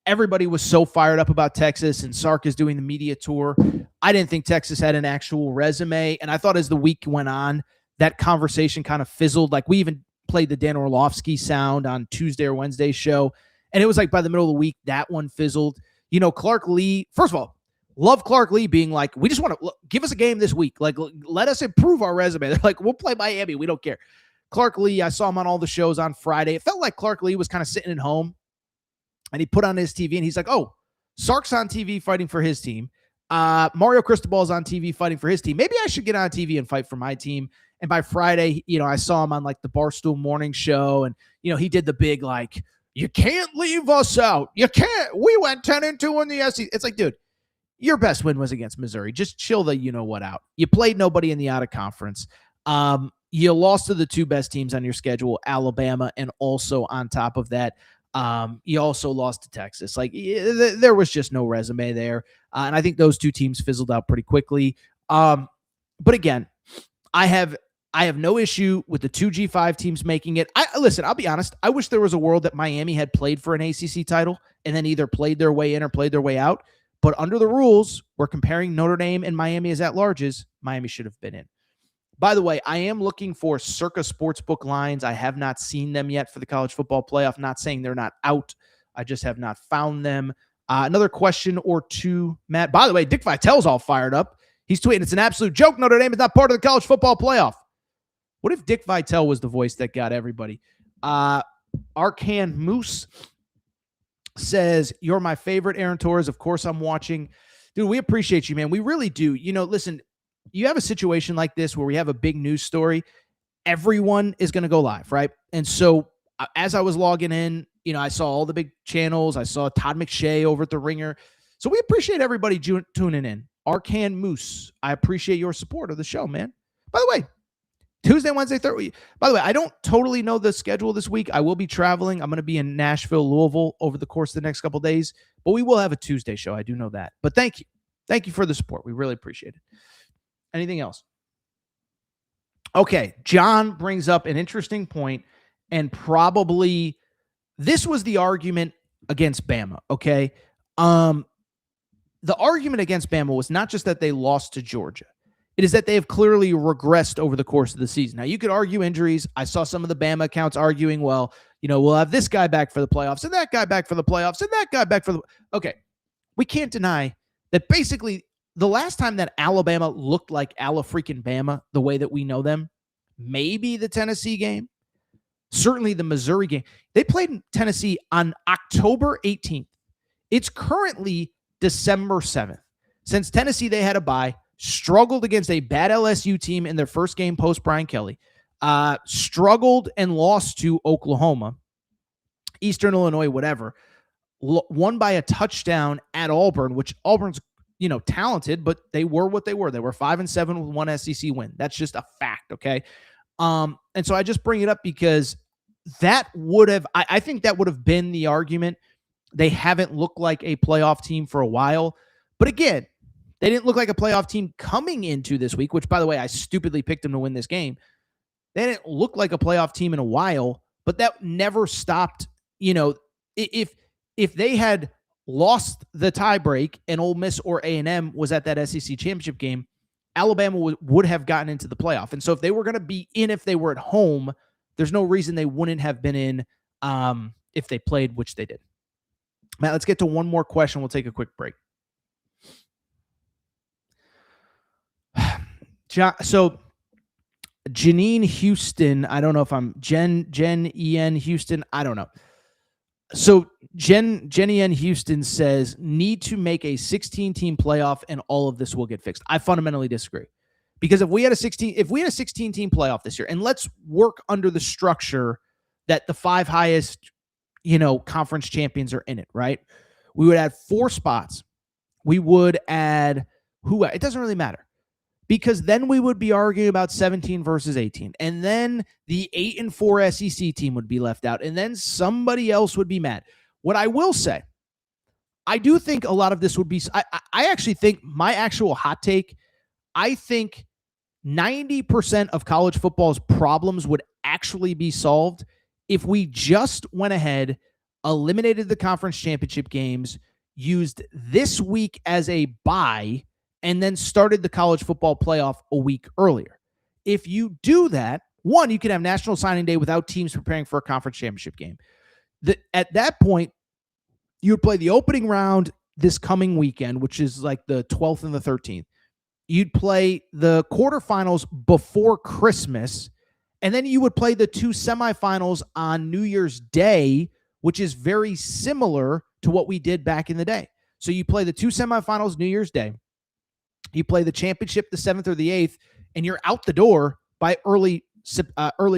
everybody was so fired up about Texas, and Sark is doing the media tour. I didn't think Texas had an actual resume, and I thought as the week went on, that conversation kind of fizzled. Like, we even played the Dan Orlovsky sound on Tuesday or Wednesday show, and it was like by the middle of the week, that one fizzled. Clark Lee, first of all, love Clark Lee being like, we just want to give us a game this week. Like, let us improve our resume. They're like, we'll play Miami. We don't care. Clark Lee, I saw him on all the shows on Friday. It felt like Clark Lee was kind of sitting at home, and he put on his TV, and he's like, oh, Sark's on TV fighting for his team. Mario Cristobal's on TV fighting for his team. Maybe I should get on TV and fight for my team. And by Friday, I saw him on like the Barstool Morning Show, and, he did the big, like, you can't leave us out. You can't. We went 10-2 in the SEC. It's like, dude, your best win was against Missouri. Just chill the you-know-what out. You played nobody in the out-of-conference. You lost to the 2 best teams on your schedule, Alabama, and also on top of that, you also lost to Texas. Like, there was just no resume there. And I think those 2 teams fizzled out pretty quickly. But again, I have no issue with the 2 G5 teams making it. Listen, I'll be honest. I wish there was a world that Miami had played for an ACC title and then either played their way in or played their way out. But under the rules, we're comparing Notre Dame and Miami as at-larges. Miami should have been in. By the way, I am looking for Circa Sportsbook lines. I have not seen them yet for the college football playoff. Not saying they're not out. I just have not found them. Another question or two, Matt. By the way, Dick Vitale's all fired up. He's tweeting, it's an absolute joke. Notre Dame is not part of the college football playoff. What if Dick Vitale was the voice that got everybody? Arcan Moose says, you're my favorite, Aaron Torres. Of course I'm watching. Dude, we appreciate you, man. We really do. Listen, you have a situation like this where we have a big news story. Everyone is going to go live, right? And so as I was logging in, I saw all the big channels. I saw Todd McShay over at The Ringer. So we appreciate everybody tuning in. Arcan Moose, I appreciate your support of the show, man. By the way, Tuesday, Wednesday, Thursday. By the way, I don't totally know the schedule this week. I will be traveling. I'm going to be in Nashville, Louisville over the course of the next couple of days, but we will have a Tuesday show. I do know that. But thank you. Thank you for the support. We really appreciate it. Anything else? Okay, John brings up an interesting point, and probably this was the argument against Bama, okay? The argument against Bama was not just that they lost to Georgia. It is that they have clearly regressed over the course of the season. Now, you could argue injuries. I saw some of the Bama accounts arguing, well, we'll have this guy back for the playoffs and that guy back for the playoffs and that guy back for the... Okay, we can't deny that basically the last time that Alabama looked like freaking Bama, the way that we know them, maybe the Tennessee game, certainly the Missouri game. They played in Tennessee on October 18th. It's currently December 7th. Since Tennessee, they had a bye, struggled against a bad LSU team in their first game post Brian Kelly, struggled and lost to Oklahoma, Eastern Illinois, whatever, won by a touchdown at Auburn, which Auburn's, talented, but they were what they were. They were 5-7 with one SEC win. That's just a fact. Okay. And so I just bring it up because that would have, I think that would have been the argument. They haven't looked like a playoff team for a while, but again, they didn't look like a playoff team coming into this week, which, by the way, I stupidly picked them to win this game. They didn't look like a playoff team in a while, but that never stopped. If they had lost the tiebreak and Ole Miss or A&M was at that SEC championship game, Alabama would have gotten into the playoff. And so if they were going to be in, if they were at home, there's no reason they wouldn't have been in if they played, which they did. Matt, let's get to one more question. We'll take a quick break. So Janine Houston, I don't know if I'm Jen E.N. Houston. I don't know. So Jen E.N. Houston says, need to make a 16-team playoff and all of this will get fixed. I fundamentally disagree. Because if we had a 16-team playoff this year, and let's work under the structure that the 5 highest, conference champions are in it, right? We would add 4 spots. We would add it doesn't really matter. Because then we would be arguing about 17 versus 18. And then the 8-4 SEC team would be left out. And then somebody else would be mad. What I will say, I do think a lot of this would be, I actually think my actual hot take, I think 90% of college football's problems would actually be solved if we just went ahead, eliminated the conference championship games, used this week as a bye, and then started the college football playoff a week earlier. If you do that, one, you can have National Signing Day without teams preparing for a conference championship game. At that point, you would play the opening round this coming weekend, which is like the 12th and the 13th. You'd play the quarterfinals before Christmas, and then you would play the 2 semifinals on New Year's Day, which is very similar to what we did back in the day. So you play the 2 semifinals New Year's Day. You play the championship the 7th or the 8th, and you're out the door by early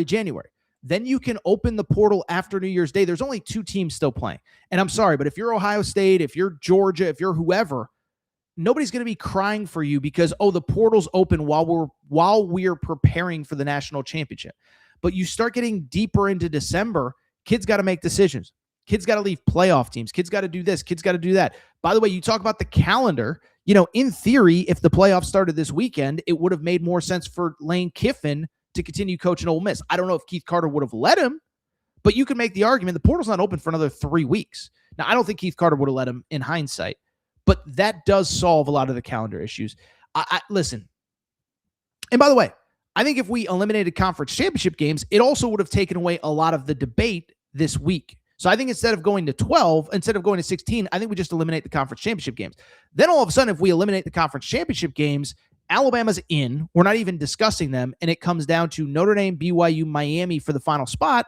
January. Then you can open the portal after New Year's Day. There's only 2 teams still playing. And I'm sorry, but if you're Ohio State, if you're Georgia, if you're whoever, nobody's going to be crying for you because, the portal's open while we're preparing for the national championship. But you start getting deeper into December, kids got to make decisions. Kids got to leave playoff teams. Kids got to do this. Kids got to do that. By the way, you talk about the calendar. In theory, if the playoffs started this weekend, it would have made more sense for Lane Kiffin to continue coaching Ole Miss. I don't know if Keith Carter would have let him, but you can make the argument the portal's not open for another 3 weeks. Now, I don't think Keith Carter would have let him in hindsight, but that does solve a lot of the calendar issues. Listen, and by the way, I think if we eliminated conference championship games, it also would have taken away a lot of the debate this week. So I think instead of going to 12, instead of going to 16, I think we just eliminate the conference championship games. Then all of a sudden, if we eliminate the conference championship games, Alabama's in. We're not even discussing them. And it comes down to Notre Dame, BYU, Miami for the final spot.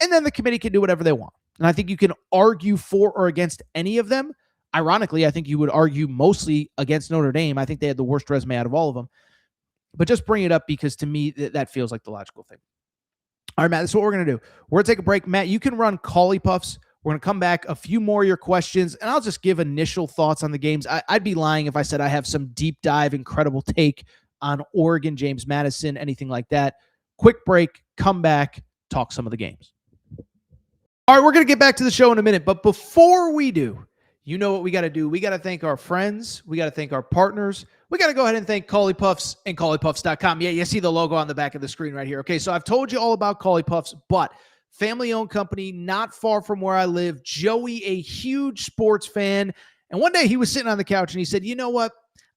And then the committee can do whatever they want. And I think you can argue for or against any of them. Ironically, I think you would argue mostly against Notre Dame. I think they had the worst resume out of all of them. But just bring it up because to me, that feels like the logical thing. All right, Matt, this is what we're going to do. We're going to take a break. Matt, you can run Cauley Puffs. We're going to come back, a few more of your questions, and I'll just give initial thoughts on the games. I'd be lying if I said I have some deep dive, incredible take on Oregon, James Madison, anything like that. Quick break, come back, talk some of the games. All right, we're going to get back to the show in a minute, but before we do, you know what we got to do. We got to thank our friends. We got to thank our partners. We got to go ahead and thank Cauley Puffs and CauleyPuffs.com. Yeah, you see the logo on the back of the screen right here. Okay, so I've told you all about Cauley Puffs, but family-owned company, not far from where I live. Joey, a huge sports fan. And one day he was sitting on the couch and he said, you know what?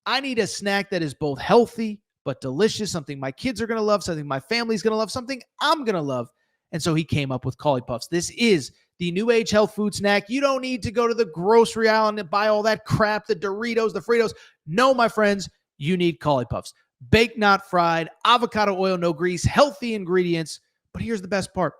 I need a snack that is both healthy but delicious, something my kids are going to love, something my family's going to love, something I'm going to love. And so he came up with Cauley Puffs. This is the new age health food snack. You don't need to go to the grocery aisle and buy all that crap, the Doritos, the Fritos. No, my friends, you need Cauley Puffs. Baked, not fried, avocado oil, no grease, healthy ingredients. But here's the best part.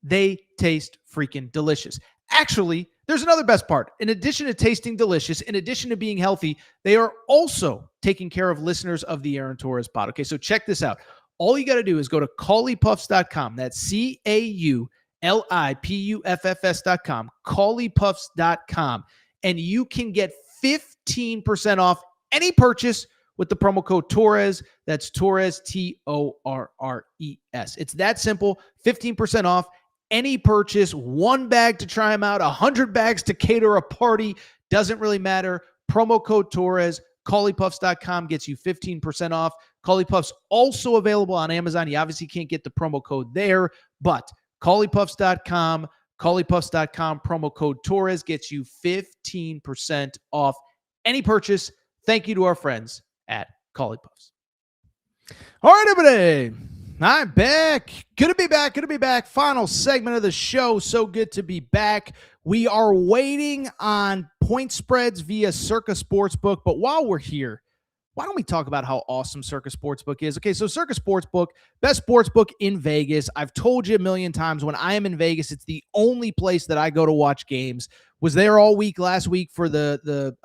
They taste freaking delicious. Actually, there's another best part. In addition to tasting delicious, in addition to being healthy, they are also taking care of listeners of the Aaron Torres pod. Okay, so check this out. All you got to do is go to CauleyPuffs.com. That's CauleyPuffs.com, CauleyPuffs.com, and you can get 15% off any purchase with the promo code Torres. That's Torres, Torres. It's that simple. 15% off any purchase. 1 bag to try them out, 100 bags to cater a party. Doesn't really matter. Promo code Torres. CauleyPuffs.com gets you 15% off. Cauley Puffs also available on Amazon. You obviously can't get the promo code there, but CauleyPuffs.com, CauleyPuffs.com, promo code Torres gets you 15% off any purchase. Thank you to our friends at Cauley Puffs. All right, everybody. I'm back. Good to be back. Good to be back. Final segment of the show. So good to be back. We are waiting on point spreads via Circa Sportsbook. But while we're here, why don't we talk about how awesome Circa Sportsbook is? Okay, so Circa Sportsbook, best sportsbook in Vegas. I've told you a million times, when I am in Vegas, it's the only place that I go to watch games. Was there all week last week for the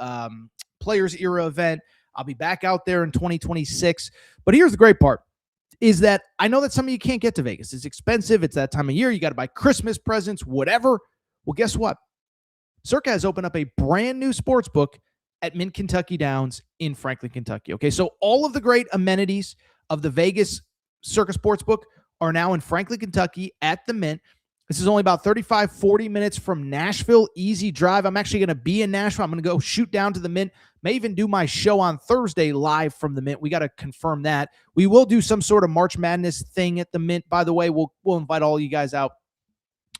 Players Era event. I'll be back out there in 2026. But here's the great part, is that I know that some of you can't get to Vegas. It's expensive. It's that time of year. You got to buy Christmas presents, whatever. Well, guess what? Circa has opened up a brand new sports book at Mint Kentucky Downs in Franklin, Kentucky. Okay, so all of the great amenities of the Vegas Circa Sportsbook are now in Franklin, Kentucky at the Mint. This is only about 35, 40 minutes from Nashville. Easy drive. I'm actually going to be in Nashville. I'm going to go shoot down to the Mint. May even do my show on Thursday live from the Mint. We got to confirm that. We will do some sort of March Madness thing at the Mint, by the way. We'll invite all you guys out.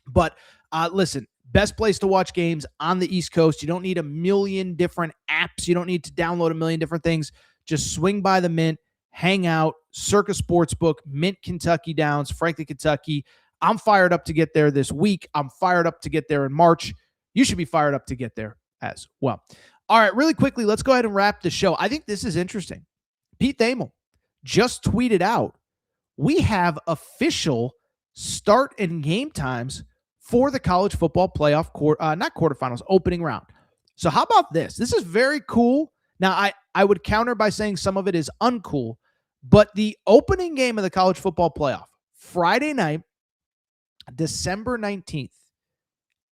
But listen, best place to watch games on the East Coast. You don't need a million different apps. You don't need to download a million different things. Just swing by the Mint, hang out, Circa Sportsbook, Mint Kentucky Downs, Franklin, Kentucky. I'm fired up to get there this week. I'm fired up to get there in March. You should be fired up to get there as well. All right, really quickly, let's go ahead and wrap the show. I think this is interesting. Pete Thamel just tweeted out, we have official start and game times for the college football playoff, not quarterfinals, opening round. So how about this? This is very cool. Now, I would counter by saying some of it is uncool, but the opening game of the college football playoff, Friday night, December 19th,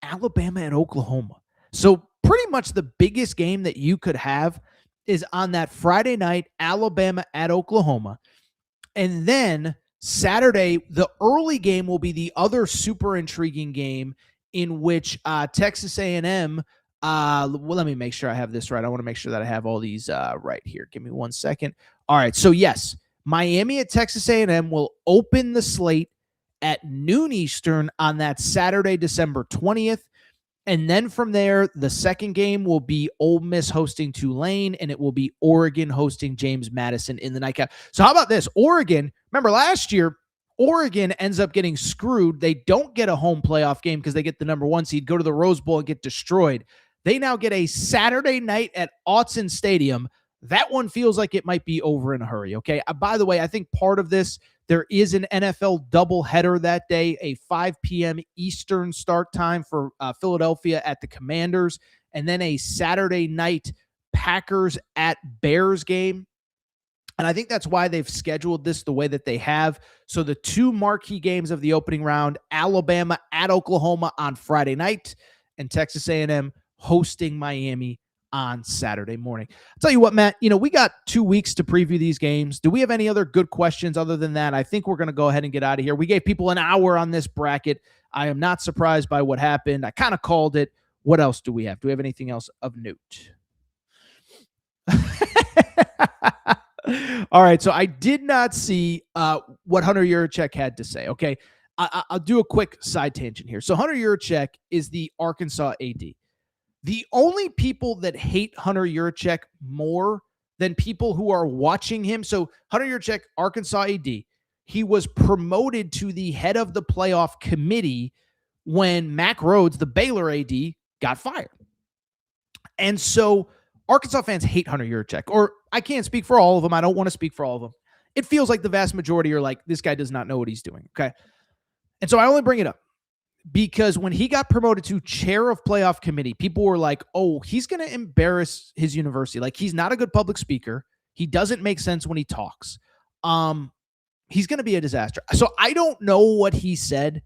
Alabama and Oklahoma. So pretty much the biggest game that you could have is on that Friday night, Alabama at Oklahoma. And then Saturday, the early game will be the other super intriguing game in which Texas A&M, well, let me make sure I have this right. I want to make sure that I have all these right here. Give me 1 second. All right, so yes, Miami at Texas A&M will open the slate at noon Eastern on that Saturday, December 20th. And then from there, the second game will be Ole Miss hosting Tulane, and it will be Oregon hosting James Madison in the nightcap. So how about this? Oregon, remember last year, Oregon ends up getting screwed. They don't get a home playoff game because they get the number 1 seed, go to the Rose Bowl and get destroyed. They now get a Saturday night at Autzen Stadium. That one feels like it might be over in a hurry, okay? By the way, I think part of this, there is an NFL doubleheader that day, a 5 p.m. Eastern start time for Philadelphia at the Commanders, and then a Saturday night Packers at Bears game. And I think that's why they've scheduled this the way that they have. So the two marquee games of the opening round, Alabama at Oklahoma on Friday night, and Texas A&M hosting Miami on Saturday morning. I'll tell you what, Matt, we got 2 weeks to preview these games. Do we have any other good questions other than that? I think we're going to go ahead and get out of here. We gave people an hour on this bracket. I am not surprised by what happened. I kind of called it. What else do we have? Do we have anything else of note? All right, so I did not see what Hunter Yurachek had to say. Okay, I'll do a quick side tangent here. So Hunter Yurachek is the Arkansas AD. The only people that hate Hunter Yurachek more than people who are watching him. So Hunter Yurachek, Arkansas AD, he was promoted to the head of the playoff committee when Mack Rhodes, the Baylor AD, got fired. And so Arkansas fans hate Hunter Yurachek, or I can't speak for all of them. I don't want to speak for all of them. It feels like the vast majority are like, this guy does not know what he's doing. Okay. And so I only bring it up because when he got promoted to chair of playoff committee, people were like, oh, he's going to embarrass his university. Like, he's not a good public speaker. He doesn't make sense when he talks. He's going to be a disaster. So I don't know what he said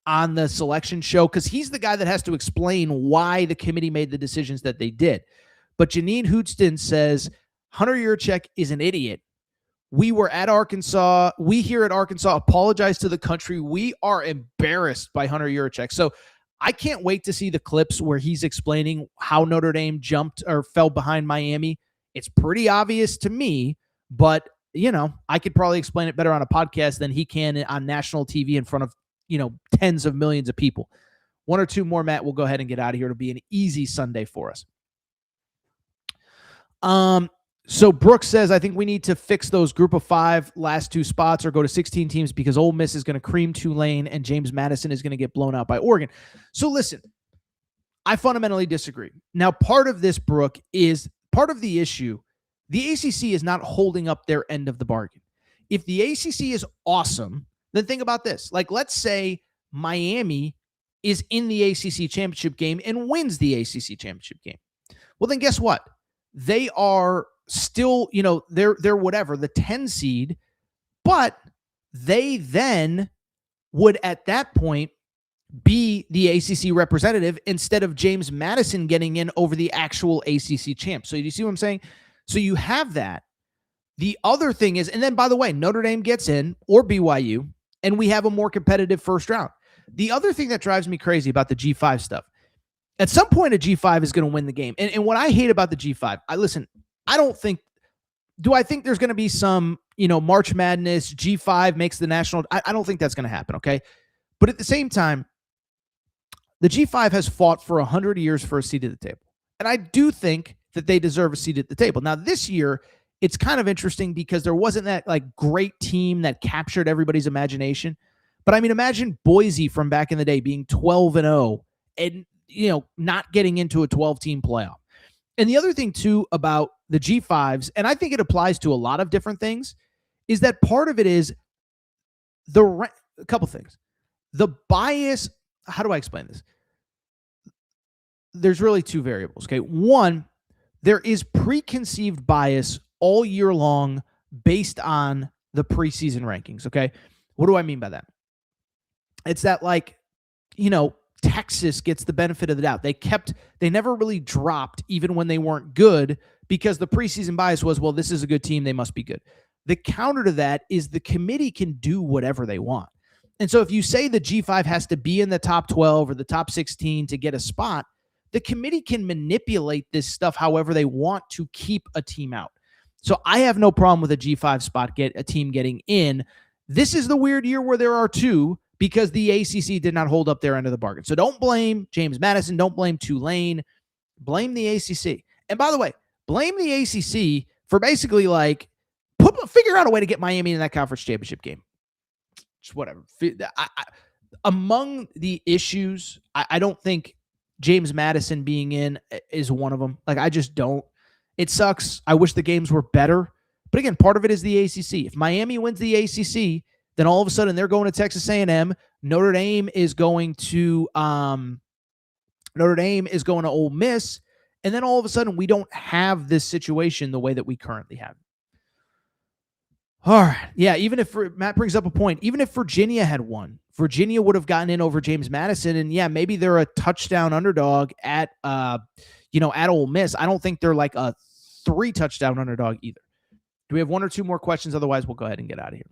on the selection show because he's the guy that has to explain why the committee made the decisions that they did. But Janine Hootston says Hunter Yurachek is an idiot. We were at Arkansas. We here at Arkansas apologize to the country. We are embarrassed by Hunter Yurachek. So I can't wait to see the clips where he's explaining how Notre Dame jumped or fell behind Miami. It's pretty obvious to me, but I could probably explain it better on a podcast than he can on national TV in front of, tens of millions of people. One or two more, Matt, we'll go ahead and get out of here. It'll be an easy Sunday for us. So Brooks says, I think we need to fix those group of 5 last 2 spots or go to 16 teams because Ole Miss is going to cream Tulane and James Madison is going to get blown out by Oregon. So listen, I fundamentally disagree. Now, part of this, Brooke, is part of the issue. The ACC is not holding up their end of the bargain. If the ACC is awesome, then think about this. Like, let's say Miami is in the ACC championship game and wins the ACC championship game. Well, then guess what? They are still, they're whatever, the 10 seed, but they then would at that point be the ACC representative instead of James Madison getting in over the actual ACC champ. So you see what I'm saying? So you have that. The other thing is, and then by the way, Notre Dame gets in or BYU, and we have a more competitive first round. The other thing that drives me crazy about the G5 stuff, at some point a G5 is going to win the game. And what I hate about the G5, do I think there's going to be some, March Madness, G5 makes the national? I don't think that's going to happen, okay? But at the same time, the G5 has fought for 100 years for a seat at the table. And I do think that they deserve a seat at the table. Now, this year, it's kind of interesting because there wasn't that great team that captured everybody's imagination. But I mean, imagine Boise from back in the day being 12-0 and, not getting into a 12-team playoff. And the other thing, too, about the G5s, and I think it applies to a lot of different things, is that part of it is a couple things. The bias, how do I explain this? There's really 2 variables, okay? One, there is preconceived bias all year long based on the preseason rankings, okay? What do I mean by that? It's that Texas gets the benefit of the doubt. They never really dropped even when they weren't good because the preseason bias was, well, this is a good team, they must be good. The counter to that is the committee can do whatever they want. And so if you say the G5 has to be in the top 12 or the top 16 to get a spot, the committee can manipulate this stuff however they want to keep a team out. So I have no problem with a G5 spot, a team getting in. This is the weird year where there are 2 because the ACC did not hold up their end of the bargain. So don't blame James Madison. Don't blame Tulane. Blame the ACC. And by the way, blame the ACC for basically figure out a way to get Miami in that conference championship game. Just whatever. Among the issues, I don't think James Madison being in is one of them. I just don't. It sucks. I wish the games were better. But again, part of it is the ACC. If Miami wins the ACC, then all of a sudden they're going to Texas A&M. Notre Dame is going to Ole Miss, and then all of a sudden we don't have this situation the way that we currently have. All right, yeah. Even if Matt brings up a point, even if Virginia had won, Virginia would have gotten in over James Madison, and yeah, maybe they're a touchdown underdog at Ole Miss. I don't think they're a 3-touchdown underdog either. Do we have 1 or 2 more questions? Otherwise, we'll go ahead and get out of here.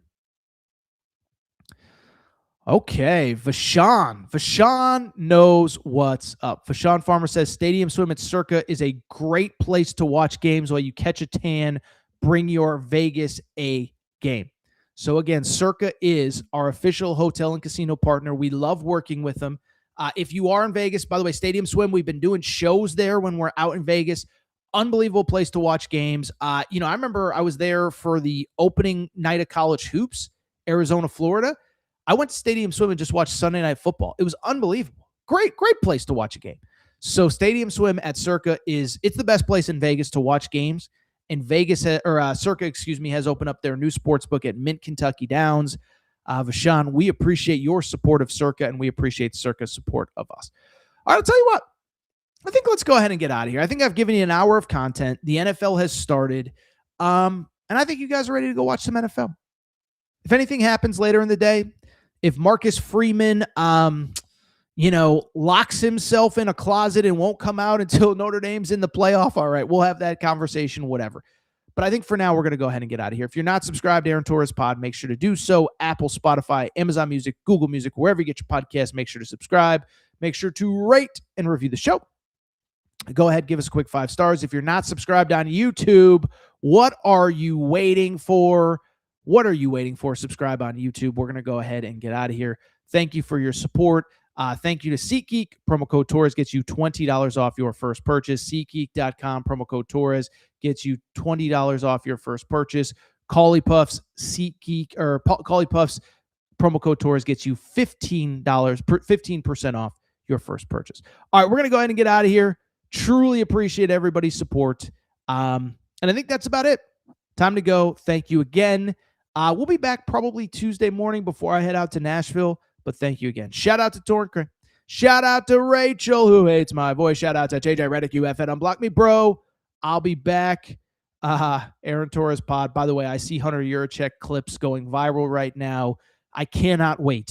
Okay, Vashawn knows what's up. Vashawn Farmer says, Stadium Swim at Circa is a great place to watch games while you catch a tan. Bring your Vegas A game. So again, Circa is our official hotel and casino partner. We love working with them. If you are in Vegas, by the way, Stadium Swim, we've been doing shows there when we're out in Vegas. Unbelievable place to watch games. I remember I was there for the opening night of college hoops, Arizona, Florida. I went to Stadium Swim and just watched Sunday Night Football. It was unbelievable. Great place to watch a game. So Stadium Swim at Circa it's the best place in Vegas to watch games. And Circa, has opened up their new sports book at Mint, Kentucky Downs. Vashawn, we appreciate your support of Circa, and we appreciate Circa's support of us. All right, I'll tell you what. I think let's go ahead and get out of here. I think I've given you an hour of content. The NFL has started. And I think you guys are ready to go watch some NFL. If anything happens later in the day, if Marcus Freeman, locks himself in a closet and won't come out until Notre Dame's in the playoff, all right, we'll have that conversation, whatever. But I think for now, we're going to go ahead and get out of here. If you're not subscribed to Aaron Torres Pod, make sure to do so. Apple, Spotify, Amazon Music, Google Music, wherever you get your podcast, make sure to subscribe. Make sure to rate and review the show. Go ahead, give us a quick 5 stars. If you're not subscribed on YouTube, what are you waiting for? Subscribe on YouTube. We're going to go ahead and get out of here. Thank you for your support. Thank you to SeatGeek. Promo code Torres gets you $20 off your first purchase. SeatGeek.com, promo code Torres gets you $20 off your first purchase. Collie Puffs, SeatGeek, or Collie Puffs, promo code Torres gets you $15% off your first purchase. All right, we're going to go ahead and get out of here. Truly appreciate everybody's support. And I think that's about it. Time to go. Thank you again. We'll be back probably Tuesday morning before I head out to Nashville. But thank you again. Shout out to Torque. Shout out to Rachel, who hates my voice. Shout out to JJ Reddick, UFN. Unblock me, bro. I'll be back. Aaron Torres pod. By the way, I see Hunter Yurachek clips going viral right now. I cannot wait